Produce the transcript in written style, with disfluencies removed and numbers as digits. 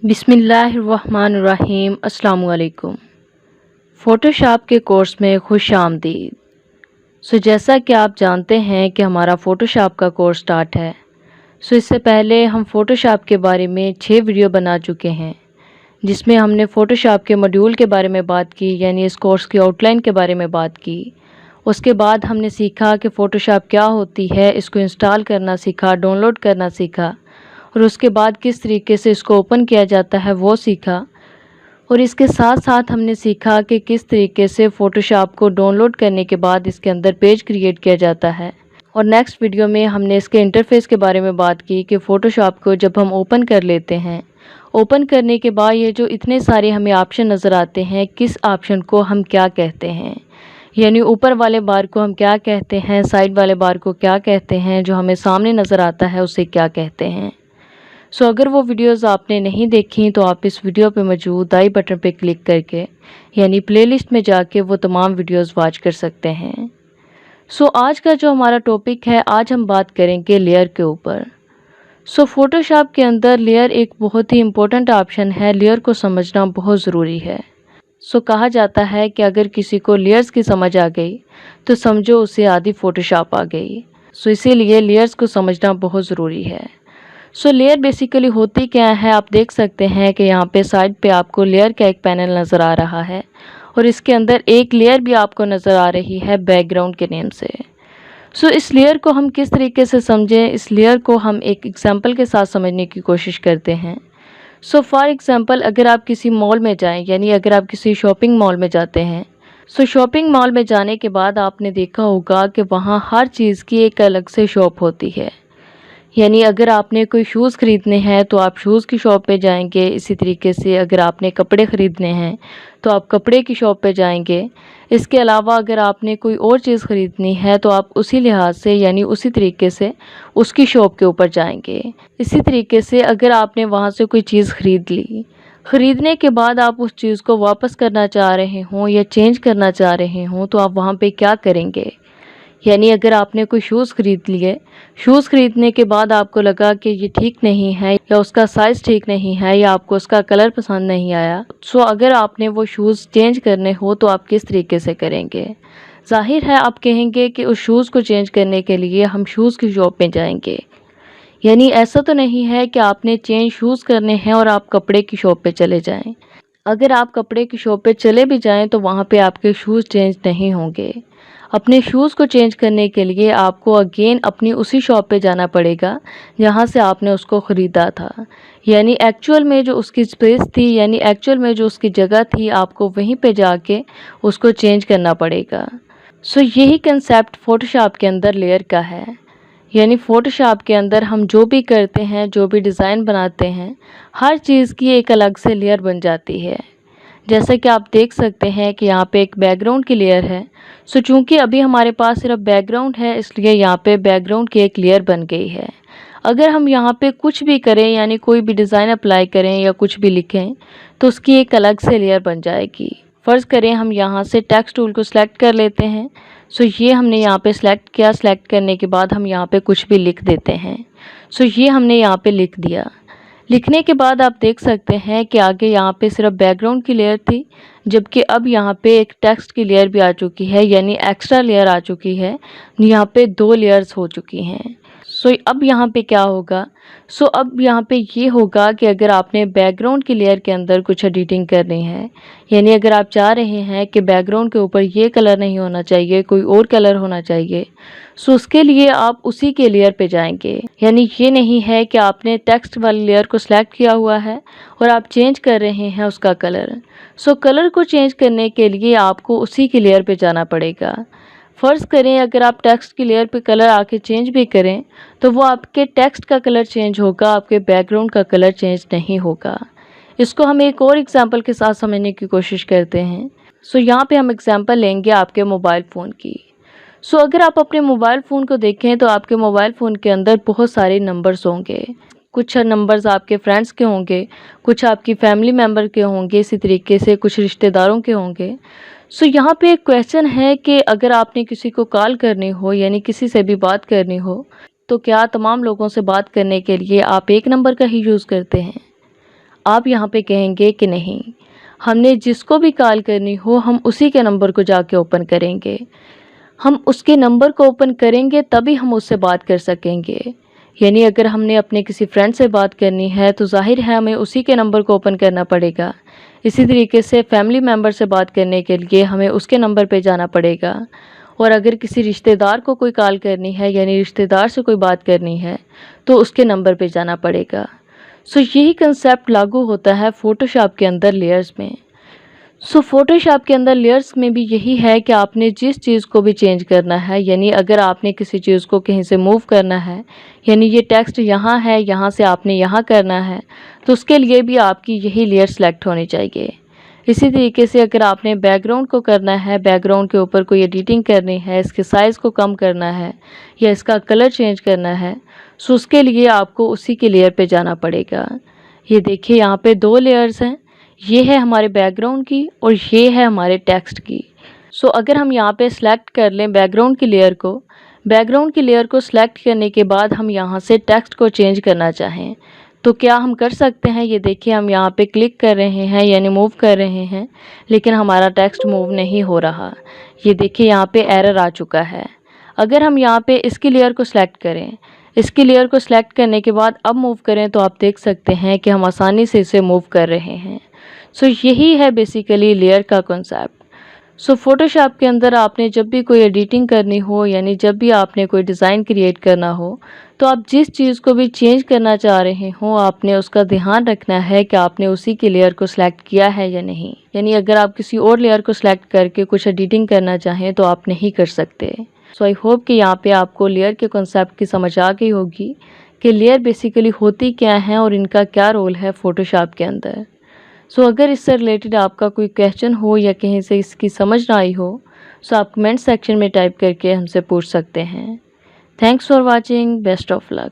बिस्मिल्लाहिर्रहमानिर्रहीम। अस्सलाम वालेकुम। फ़ोटोशॉप के कोर्स में खुश आमदीद। जैसा कि आप जानते हैं कि हमारा फ़ोटोशॉप का कोर्स स्टार्ट है। इससे पहले हम फ़ोटोशॉप के बारे में 6 वीडियो बना चुके हैं, जिसमें हमने फ़ोटोशॉप के मॉड्यूल के बारे में बात की, यानी इस कोर्स की आउटलाइन के बारे में बात की। उसके बाद हमने सीखा कि फ़ोटोशॉप क्या होती है, इसको इंस्टॉल करना सीखा, डाउनलोड करना सीखा, और उसके बाद किस तरीके से इसको ओपन किया जाता है वो सीखा। और इसके साथ साथ हमने सीखा कि किस तरीके से फ़ोटोशॉप को डाउनलोड करने के बाद इसके अंदर पेज क्रिएट किया जाता है। और नेक्स्ट वीडियो में हमने इसके इंटरफेस के बारे में बात की कि फ़ोटोशॉप को जब हम ओपन कर लेते हैं, ओपन करने के बाद ये जो इतने सारे हमें ऑप्शन नज़र आते हैं, किस ऑप्शन को हम क्या कहते हैं, यानी ऊपर वाले बार को हम क्या कहते हैं, साइड वाले बार को क्या कहते हैं, जो हमें सामने नज़र आता है उसे क्या कहते हैं। अगर वो वीडियोस आपने नहीं देखी तो आप इस वीडियो पे मौजूद आई बटन पे क्लिक करके यानी प्लेलिस्ट में जाके वो तमाम वीडियोस वॉच कर सकते हैं। आज का जो हमारा टॉपिक है, आज हम बात करेंगे लेयर के ऊपर। फ़ोटोशॉप के अंदर लेयर एक बहुत ही इम्पोर्टेंट ऑप्शन है। लेयर को समझना बहुत ज़रूरी है। कहा जाता है कि अगर किसी को लेयर्स की समझ आ गई तो समझो उसे आधी फ़ोटोशॉप आ गई। इसीलिए लेयर्स को समझना बहुत ज़रूरी है। लेयर बेसिकली होती क्या है, आप देख सकते हैं कि यहाँ पे साइड पे आपको लेयर का एक पैनल नज़र आ रहा है, और इसके अंदर एक लेयर भी आपको नज़र आ रही है बैकग्राउंड के नेम से। इस लेयर को हम किस तरीके से समझें, इस लेयर को हम एक एग्जांपल के साथ समझने की कोशिश करते हैं। फॉर एग्जांपल, अगर आप किसी मॉल में जाएं, यानी अगर आप किसी शॉपिंग मॉल में जाते हैं, शॉपिंग मॉल में जाने के बाद आपने देखा होगा कि वहाँ हर चीज़ की एक अलग से शॉप होती है। यानी अगर आपने कोई शूज़ ख़रीदने हैं तो आप शूज़ की शॉप पे जाएंगे। इसी तरीके से अगर आपने कपड़े ख़रीदने हैं तो आप कपड़े की शॉप पे जाएंगे। इसके अलावा अगर आपने कोई और चीज़ ख़रीदनी है तो आप उसी लिहाज से यानी उसी तरीके से उसकी शॉप के ऊपर जाएंगे। इसी तरीके से अगर आपने वहाँ से कोई चीज़ ख़रीद ली, ख़रीदने के बाद आप उस चीज़ को वापस करना चाह रहे हों या चेंज करना चाह रहे हों तो आप वहाँ पे क्या करेंगे। यानी अगर आपने कोई शूज़ ख़रीद लिए, शूज़ ख़रीदने के बाद आपको लगा कि ये ठीक नहीं है, या उसका साइज़ ठीक नहीं है, या आपको उसका कलर पसंद नहीं आया, अगर आपने वो शूज़ चेंज करने हो तो आप किस तरीके से करेंगे। ज़ाहिर है आप कहेंगे कि उस शूज़ को चेंज करने के लिए हम शूज़ की शॉप में जाएंगे। यानी ऐसा तो नहीं है कि आपने चेंज शूज़ करने हैं और आप कपड़े की शॉप पे चले जाएं। अगर आप कपड़े की शॉप पे चले भी जाएं तो वहाँ पे आपके शूज़ चेंज नहीं होंगे। अपने शूज़ को चेंज करने के लिए आपको अगेन अपनी उसी शॉप पे जाना पड़ेगा जहाँ से आपने उसको ख़रीदा था। यानी एक्चुअल में जो उसकी स्पेस थी, यानी एक्चुअल में जो उसकी जगह थी, आपको वहीं पे जाके उसको चेंज करना पड़ेगा। यही कंसेप्ट फ़ोटोशॉप के अंदर लेयर का है। यानी फ़ोटोशॉप के अंदर हम जो भी करते हैं, जो भी डिज़ाइन बनाते हैं, हर चीज़ की एक अलग से लेयर बन जाती है। जैसे कि आप देख सकते हैं कि यहाँ पे एक बैकग्राउंड की लेयर है। चूँकि अभी हमारे पास सिर्फ बैकग्राउंड है, इसलिए यहाँ पे बैकग्राउंड की एक लेयर बन गई है। अगर हम यहाँ पे कुछ भी करें, यानी कोई भी डिज़ाइन अप्लाई करें या कुछ भी लिखें, तो उसकी एक अलग से लेयर बन जाएगी। फ़र्ज़ करें हम यहाँ से टेक्स्ट टूल को सिलेक्ट कर लेते हैं। ये हमने यहाँ पे सिलेक्ट किया। सिलेक्ट करने के बाद हम यहाँ पे कुछ भी लिख देते हैं। ये हमने यहाँ पे लिख दिया। लिखने के बाद आप देख सकते हैं कि आगे यहाँ पे सिर्फ बैकग्राउंड की लेयर थी, जबकि अब यहाँ पे एक टेक्स्ट की लेयर भी आ चुकी है, यानी एक्स्ट्रा लेयर आ चुकी है। यहाँ पे 2 लेयर्स हो चुकी हैं। अब यहाँ पे क्या होगा, अब यहाँ पे ये होगा कि अगर आपने बैकग्राउंड की लेयर के अंदर कुछ एडिटिंग करनी है, यानी अगर आप चाह रहे हैं कि बैकग्राउंड के ऊपर ये कलर नहीं होना चाहिए, कोई और कलर होना चाहिए, उसके लिए आप उसी के लेयर पे जाएंगे। यानी ये नहीं है कि आपने टेक्स्ट वाली लेयर को सिलेक्ट किया हुआ है और आप चेंज कर रहे हैं उसका कलर। कलर को चेंज करने के लिए आपको उसी की लेयर पे जाना पड़ेगा। फ़र्ज़ करें अगर आप टेक्स्ट की लेयर पे कलर आके चेंज भी करें तो वो आपके टेक्स्ट का कलर चेंज होगा, आपके बैकग्राउंड का कलर चेंज नहीं होगा। इसको हम एक और एग्जांपल के साथ समझने की कोशिश करते हैं। यहाँ पे हम एग्जांपल लेंगे आपके मोबाइल फ़ोन की। अगर आप अपने मोबाइल फ़ोन को देखें तो आपके मोबाइल फ़ोन के अंदर बहुत सारे नंबर्स होंगे। कुछ नंबर्स आपके फ्रेंड्स के होंगे, कुछ आपकी फैमिली मेम्बर के होंगे, इसी तरीके से कुछ रिश्तेदारों के होंगे। यहाँ पे एक क्वेश्चन है कि अगर आपने किसी को कॉल करनी हो, यानी किसी से भी बात करनी हो, तो क्या तमाम लोगों से बात करने के लिए आप एक नंबर का ही यूज़ करते हैं? आप यहाँ पे कहेंगे कि नहीं, हमने जिसको भी कॉल करनी हो हम उसी के नंबर को जाके ओपन करेंगे, हम उसके नंबर को ओपन करेंगे तभी हम उससे बात कर सकेंगे। यानी अगर हमने अपने किसी फ्रेंड से बात करनी है तो ज़ाहिर है हमें उसी के नंबर को ओपन करना पड़ेगा। इसी तरीके से फैमिली मेम्बर से बात करने के लिए हमें उसके नंबर पे जाना पड़ेगा। और अगर किसी रिश्तेदार को कोई कॉल करनी है यानी रिश्तेदार से कोई बात करनी है तो उसके नंबर पे जाना पड़ेगा। सो यही कंसेप्ट लागू होता है फ़ोटोशॉप के अंदर लेयर्स में। सो फ़ोटोशॉप के अंदर लेयर्स में भी यही है कि आपने जिस चीज़ को भी चेंज करना है, यानी अगर आपने किसी चीज़ को कहीं से मूव करना है, यानी ये टेक्स्ट यहाँ है, यहाँ से आपने यहाँ करना है, तो उसके लिए भी आपकी यही लेयर सेलेक्ट होनी चाहिए। इसी तरीके से अगर आपने बैकग्राउंड को करना है, बैकग्राउंड के ऊपर कोई एडिटिंग करनी है, इसके साइज़ को कम करना है या इसका कलर चेंज करना है, सो उसके लिए आपको उसी के लेयर पे जाना पड़ेगा। ये देखिए यहाँ पे 2 लेयर्स हैं, ये है हमारे बैकग्राउंड की और ये है हमारे टेक्स्ट की। सो अगर हम यहाँ पे सिलेक्ट कर लें बैकग्राउंड की लेयर को, बैकग्राउंड की लेयर को सिलेक्ट करने के बाद हम यहाँ से टेक्स्ट को चेंज करना चाहें तो क्या हम कर सकते हैं। ये देखिए हम यहाँ पे क्लिक कर रहे हैं यानी मूव कर रहे हैं, लेकिन हमारा टेक्स्ट मूव नहीं हो रहा। ये देखिए यहाँ पे एरर आ चुका है। अगर हम यहाँ पे इसकी लेयर को सिलेक्ट करें, इसकी लेयर को सिलेक्ट करने के बाद अब मूव करें तो आप देख सकते हैं कि हम आसानी से इसे मूव कर रहे हैं। सो यही है बेसिकली लेयर का कॉन्सेप्ट। सो फ़ोटोशॉप के अंदर आपने जब भी कोई एडिटिंग करनी हो यानी जब भी आपने कोई डिज़ाइन क्रिएट करना हो तो आप जिस चीज़ को भी चेंज करना चाह रहे हो आपने उसका ध्यान रखना है कि आपने उसी की लेयर को सिलेक्ट किया है या नहीं। यानी अगर आप किसी और लेयर को सिलेक्ट करके कुछ एडिटिंग करना चाहें तो आप नहीं कर सकते। सो आई होप कि यहाँ पे आपको लेयर के कॉन्सेप्ट की समझ आ गई होगी कि लेयर बेसिकली होती क्या हैं और इनका क्या रोल है फ़ोटोशॉप के अंदर। सो अगर इससे रिलेटेड आपका कोई क्वेश्चन हो या कहीं से इसकी समझ ना आई हो सो आप कमेंट सेक्शन में टाइप करके हमसे पूछ सकते हैं। Thanks for watching, best of luck.